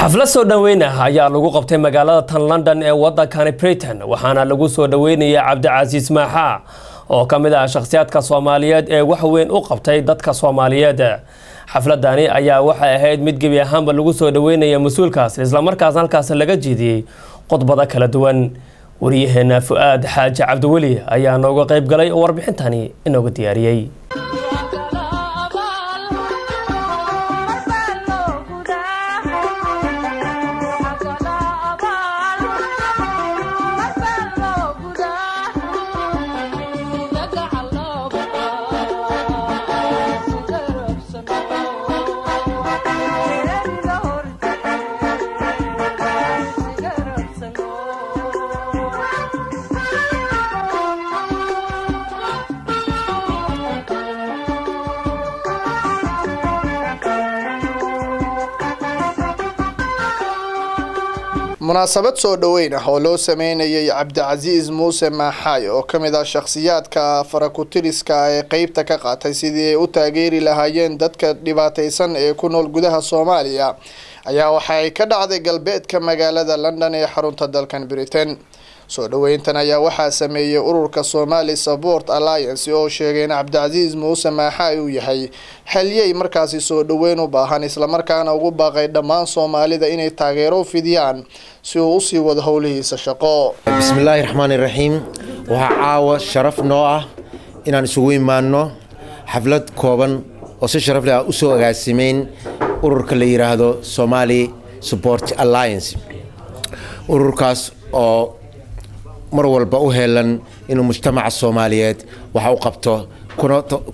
xaflad soo dhaweyn ah ayaa lagu qabtay magaalada tan London ee waddanka Britain waxaana lagu soo dhaweynayay Cabdicasiis Maaxa oo kamid ah shakhsiyaadka Soomaaliyeed ee wax weyn u qabtay dadka Soomaaliyeed. xafladani ayaa waxay ahayd mid gebi ahaanba lagu soo dhaweynayay mas'uulkaas isla markaasna halkaas laga jeediyay qodobada kala duwan. wariyaheena Fuad Xaaji Cabdiweli ayaa nooga qayb galay warbixintani inooga diyaariyay. munaasabad soo dhaweyn ah oo loo sameeyay Cabdicasiis Muuse Maaxay oo kamid ah shakhsiyaadka farakutiriska ee qaybta ka qaatay sidii ay u taageeri lahaayeen dadka dhibaataysan ee ku nool gudaha Soomaaliya ayaa waxay ka dhacday galbeedka magaalada London ee xarunta dalkan Britain. soo dhaweyntan ayaa waxaa sameeyay ururka Somali Support Alliance oo sheegay in Cabdicasiis Muuse Maaxay uu yahay xaliyay markaasi soo dhaweyn u baahan isla markaana ugu baaqay dhammaan Soomaalida inay taageero fidiyaan si uu u sii wado howlihiisa shaqo. Bismillahir Rahmanir Rahim. Waxa caawa sharaf noo ah inaan isugu imaano xaflad kooban oo si sharaf leh u soo agaasimeen ururka la yiraahdo Somali Support Alliance. ururkaas oo mar walba u heelan inuu mujtamaca Soomaaliyeed waxa uu qabto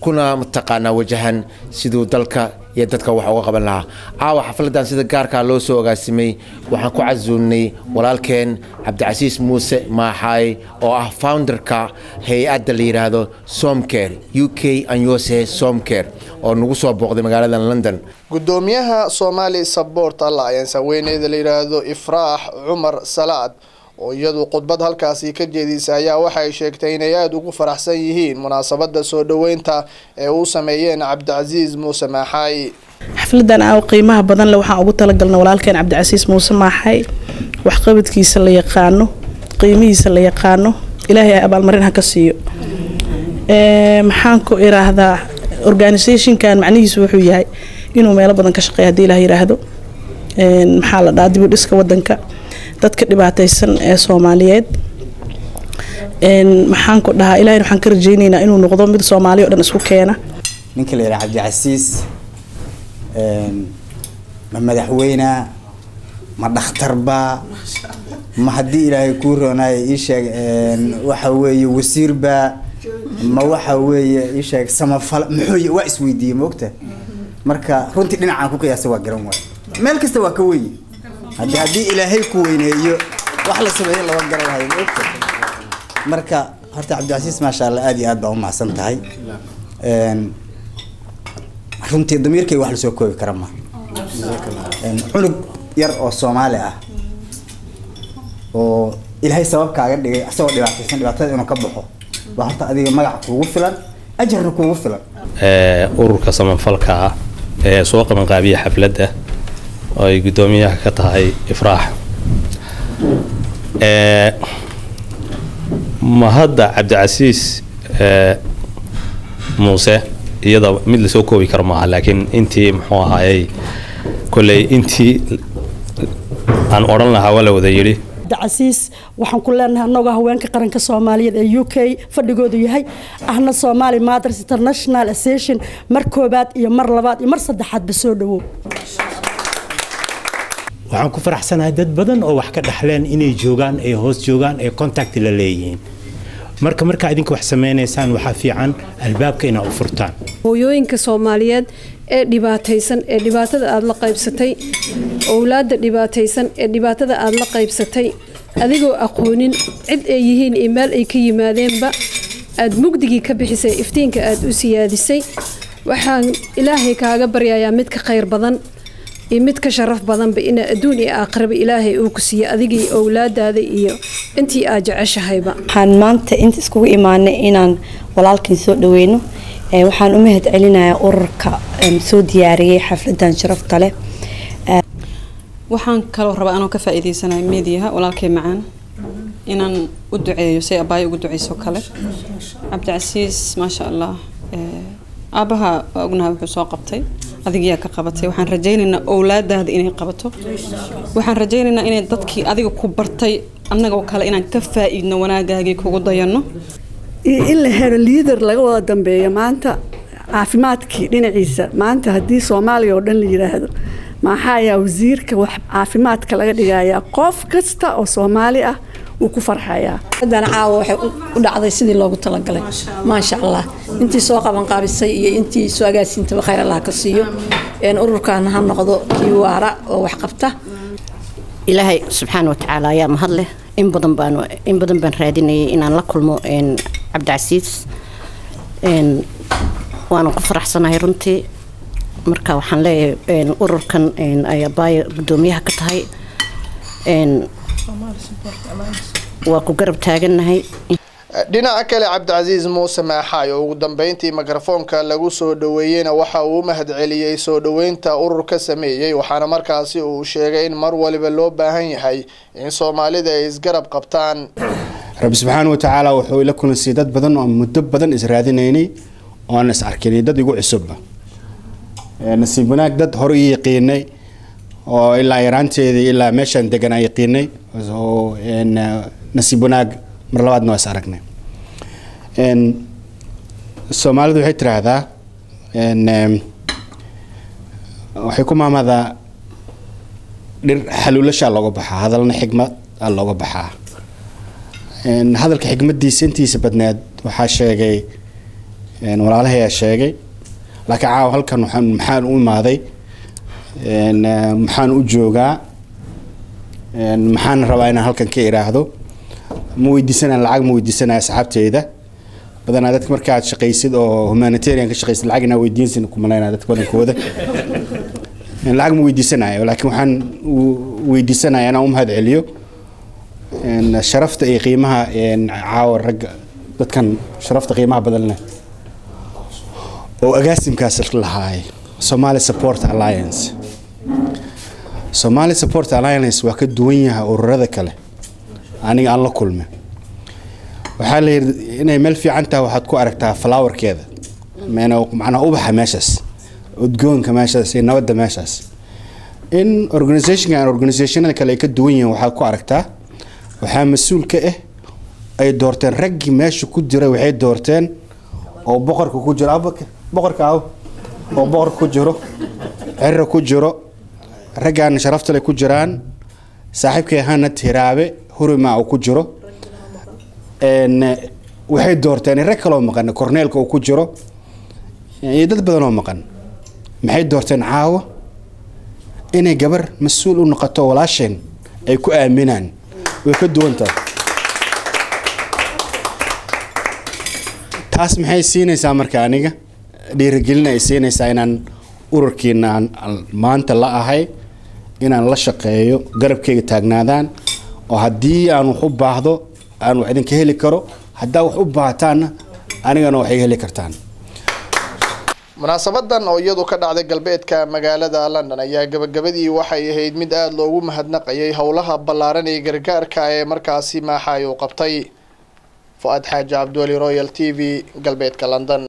kuna mutaqaana wajahan sidoo dalka iyo dadka wax uga qaban lahaa. caawa xafladan sida gaarka loo soo agaasimay waxaan ku casuunay walaalkeen Cabdicasiis Muuse Maaxay oo ah founderka hay'adda la yiraahdo Somcare UK and USA Somcare oo nagu soo booqday magaalada London. gudoomiyaha Somali Support Alliance weyneeda la yiraahdo Ifraax Umar Salaad oo iyadu khudbad halkaasi ka jeedisay ayaa waxay sheegtay inay aad ugu faraxsan yihiin munaasabada soo dhaweynta ee uu sameeyeen Cabdicasiis Muuse Maaxay. xafladan oo qiimaha badan leh waxaan ugu talagalnay walaalkeen Cabdicasiis Muuse Maaxay wax qabadkiisa la yaqaano qiimihiisa la yaqaano Ilaahay abaalmarin ha ka siiyo. maxaan ku iraahdaa organization kan macnihiisu wuxuu yahay inuu meel badan ka shaqeeyo hadii Ilaahay yiraahdo maxaa la dhahaa dib u dhiska wadanka dadka dhibaataysan ee Soomaaliyeed maxaan ku dhahaa Ilaahay waxaan ka rajaynaynaa inuu noqdo mid Soomaali oo dhan isku keena. ninka la yiraahdo Cabdicasiis ma madaxweyne ma dhakhtarba ma hadii Ilaahay ku roonay ii sheeg waxa weeye wasiirba ma waxa weeye ii sheeg samafal muxuu waa isweydiiyay moogta marka runtii dhinacaan ku qiyaasay waa garan waay meel kasta waa ka weyn hadii Ilaahay ku weyneeyo wax la sameeyo laba garan waay moogta marka horta Cabdicasiis ma sha Allah aad iyo aad baa u mahadsan tahay runtii damiirkay wax la soo koobi kara ma cunug yar oo Soomaali ah oo Ilaahay sabab kaaga dhigay asoo dhibaataysan dhibaatada inuu ka baxo waa horta adiga magac kuugu filan ajarna kuugu filan. ururka samafalka ee soo qaban qaabiya xafladda oo ay gudoomiyaha ka tahay Ifraax ma hadda Cabdicasiis Muuse iyada mid la soo koobi karo ma laakiin intii muxuu ahaayay kulay intii aan oran lahaa wala wada yiri Cabdicasiis waxaan ku leenahay anaga haweenka qaranka Soomaaliyeed ee UK fadhigoodu yahay ahna Somali Mothers International Association mar koobaad iyo mar labaad iyo mar saddexaad ba soo dhawo. waxaan ku faraxsanahay dad badan oo wax ka dhaxleen inay joogaan ay hoos joogaan ay contact la leeyihiin marka idinku wax sameeynaysan waxa fiican albaabka ina u furtaan. hooyooyinka Soomaaliyeed ee dhibaataysan ee dhibaatada aad la qaybsatay awlaadda dhibaataysan ee dhibaatada aad la qaybsatay adigoo aqoonin cid ay yihiin email ay ka yimaadeenba aad mugdigii ka bixisay iftiinka aad u siyaadisay waxaan Ilaahay kaaga baryayaa mid ka khayr badan iyo mid ka sharaf badan ba in adduun iyo aakhiraba Ilaahay uu ku siiyo adigii awlaadaada iyo intii aad jeceshahayba. waxaan maanta inta isku imaanay inaan walaalkeen soo dhaweyno waxaan u mahad celinayaa ururka soo diyaariyay xafladan sharafta leh waxaan kaloo rabaa anoo ka faa'iideysanayo meediyaha walaalkay macaan inaan u duceeyo si abaay ugu duceyso kale Cabdicasiis ma sha Allah aabaha ognahay wuxuu soo qabtay adigiyaa ka qabatay waxaan rajaynaynaa awlaadaada inay qabato waxaan rajaynaynaa inay dadkii adiga ku bartay annaga kale inaan ka faa'iidno wanaagaagii kugu dayano in la helo leader laga wada dambeeyo maanta caafimaadkii dhinaciisa maanta haddii Soomaaliya oo dhan la yiraahdo maxaa yaa wasiirka wax caafimaadka laga dhigayaa qof kasta oo Soomaali ah uu ku farxayaa hadana caawa waxay u dhacday sidii loogu talagalay ma sha Allah intii soo qaban qaabisay iyo intii soo agaasintay khayr Allah ka siiyo ururkan ha noqdo kii waara oo wax qabta ilaahay subxaanahu wa ta'ala ayaa mahad leh in badan baan raadinayay inaan la kulmo Cabdicasiis waan ku faraxsanahay runtii marka waxaan leeyahay ururkan ay abaay gudoomiyaha ka tahay waa ku garab taaganahay dhinaca kale Cabdicasiis Muuse Maaxay oo ugu dambeyntii mikrofoonka lagu soo dhaweeyay waxa uu mahad celiyay soo dhaweynta ururka sameeyay waxaana markaasi uu sheegay in mar waliba loo baahan yahay in Soomaalida ay isgarab qabtaan Rabbi subhanahu wa ta'ala wuxuu ila kulansiiyay dad badan oo muddo badan israadinaynay oo aan is arkinay dad igu cusub nasiib wanaag dad hore ii yaqiinay oo ilaa yaraanteedii ilaa meeshan deganaa yaqiinay oo nasiib wanaag mar labaadna waa is aragnay Soomaalidu waxay tiraahdaa waxay ku maamada dhir xaluulasha looga baxaa hadalna xigmad looga baxaa hadalka xigmadiisa intiisa badneed waxaa sheegay walaalahay sheegay laakiin caaw halkan maxaan u imaaday maxaan u joogaa maxaan rabaa inaan halkan ka iraahdo ma weydiisanaa lacag ma weydiisanaa asxaabteyda badanaa dadka markaad shaqaysid oo humanitarian ka shaqaysid lacag inaa weydiinsin ku malaynaa dadka badankooda lacag ma weydiisanayo laakiin waxaan weydiisanayaa inaan u mahad celiyo sharafta iyo qiimaha caawa ragga dadkan sharafta qiimaha badan leh oo agaasimkaas lahaay Somali Support Alliance Somali Support Alliance waa ka duwan yahay ururada kale aniga aan la kulmay waxa la yiraahdaa inay meel fiican tahay waxaad ku aragtaa flowerkeeda macna ubaxa meeshaas udgoonka meeshaas iyo nabadda meeshaas in organizationada kale ay ka duwan yihiin waxaad ku aragtaa waxaa mas'uul ka ah ay doorteen raggi meesha ku jira waxay doorteen oo boqorka ku jira boqorka oo boqor ku jiro cirra ku jiro raggan sharafta leh ku jiraan saaxiibkay hana tiraabe huruma oo ku jiro waxay doorteen rag kale oo maqan korneelka oo ku jiro iyo dad badan oo maqan maxay doorteen caawa inay gabar mas'uul u noqoto walaasheen ay ku aaminaan way ka duwantaa taas maxay siinaysaa marka aniga dhiirigelin ay siinaysaa inaan ururkiina maanta la ahay inaan la shaqeeyo garabkayga taagnaadaan oo haddii aan wax u baahdo aan wax idinka heli karo haddaa wax u baahataanna anigana waxay heli kartaan munaasabadan oo iyadu ka dhacday galbeedka magaalada London ayaa gabagabadii waxay ahayd mid aad loogu mahadnaqayay howlaha ballaaran ee gargaarka ee markaasi Maaxay uu qabtay Fuad Xaaji Cabduwali Royal TV galbeedka London